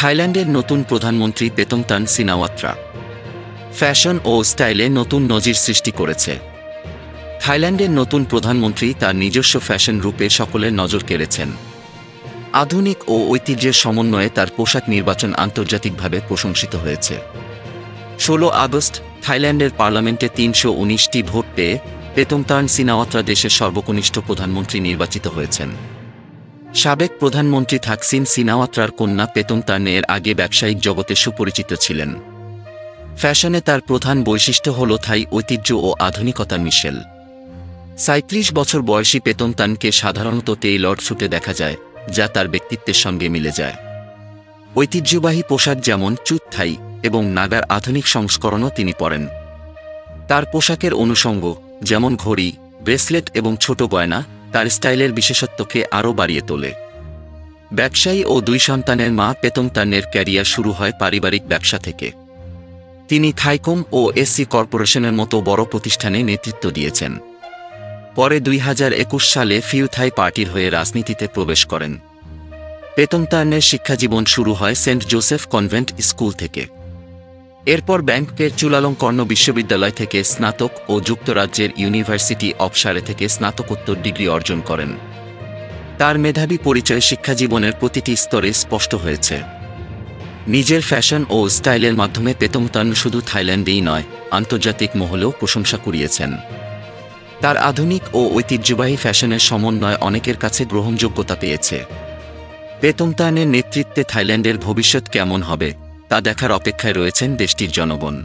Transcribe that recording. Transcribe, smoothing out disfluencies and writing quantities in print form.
থাইল্যান্ডের নতুন প্রধানমন্ত্রী পেতংতান সিনাওয়াত্রা ফ্যাশন ও স্টাইলে নতুন নজির সৃষ্টি করেছে। থাইল্যান্ডের নতুন প্রধানমন্ত্রী তার নিজস্ব ফ্যাশন রূপে সকলের নজর কেড়েছেন। আধুনিক ও ঐতিহ্যের সমন্বয়ে তার পোশাক নির্বাচন আন্তর্জাতিকভাবে প্রশংসিত হয়েছে। 16 আগস্ট থাইল্যান্ডের পার্লামেন্টে 319টি ভোট পেয়ে পেতংতান সিনাওয়াত্রা দেশের সর্বকনিষ্ঠ প্রধানমন্ত্রী নির্বাচিত হয়েছেন। সাবেক প্রধানমন্ত্রী থাকসিন সিনাওয়াত্রার কন্যা পেতংতান এর আগে ব্যবসায়িক জগতে সুপরিচিত ছিলেন। ফ্যাশনে তার প্রধান বৈশিষ্ট্য হল থাই ঐতিহ্য ও আধুনিকতার মিশেল। 37 বছর বয়সী পেতংতানকে সাধারণত টেইলর্ড স্যুটে দেখা যায়, যা তার ব্যক্তিত্বের সঙ্গে মিলে যায়। ঐতিহ্যবাহী পোশাক যেমন চুত থাই এবং নাগার আধুনিক সংস্করণও তিনি পরেন। তার পোশাকের অনুষঙ্গ যেমন ঘড়ি, ব্রেসলেট এবং ছোট গয়না তার স্টাইলের বিশেষত্বকে আরও বাড়িয়ে তোলে। ব্যবসায়ী ও 2 সন্তানের মা পেতংতানের ক্যারিয়ার শুরু হয় পারিবারিক ব্যবসা থেকে। তিনি থাইকম ও এসসি কর্পোরেশনের মতো বড় প্রতিষ্ঠানে নেতৃত্ব দিয়েছেন। পরে 2021 সালে ফিউ থাই পার্টির হয়ে রাজনীতিতে প্রবেশ করেন। পেতংতানের শিক্ষাজীবন শুরু হয় সেন্ট জোসেফ কনভেন্ট স্কুল থেকে। এরপর ব্যাংককের চুলালংকর্ণ বিশ্ববিদ্যালয় থেকে স্নাতক ও যুক্তরাজ্যের ইউনিভার্সিটি অব সারে থেকে স্নাতকোত্তর ডিগ্রি অর্জন করেন। তার মেধাবী পরিচয় শিক্ষাজীবনের প্রতিটি স্তরে স্পষ্ট হয়েছে। নিজের ফ্যাশন ও স্টাইলের মাধ্যমে পেতংতান শুধু থাইল্যান্ডেই নয়, আন্তর্জাতিক মহলেও প্রশংসা কুড়িয়েছেন। তার আধুনিক ও ঐতিহ্যবাহী ফ্যাশনের সমন্বয় অনেকের কাছে গ্রহণযোগ্যতা পেয়েছে। পেতংতানের নেতৃত্বে থাইল্যান্ডের ভবিষ্যৎ কেমন হবে তা দেখার অপেক্ষায় রয়েছেন দেশটির জনগণ।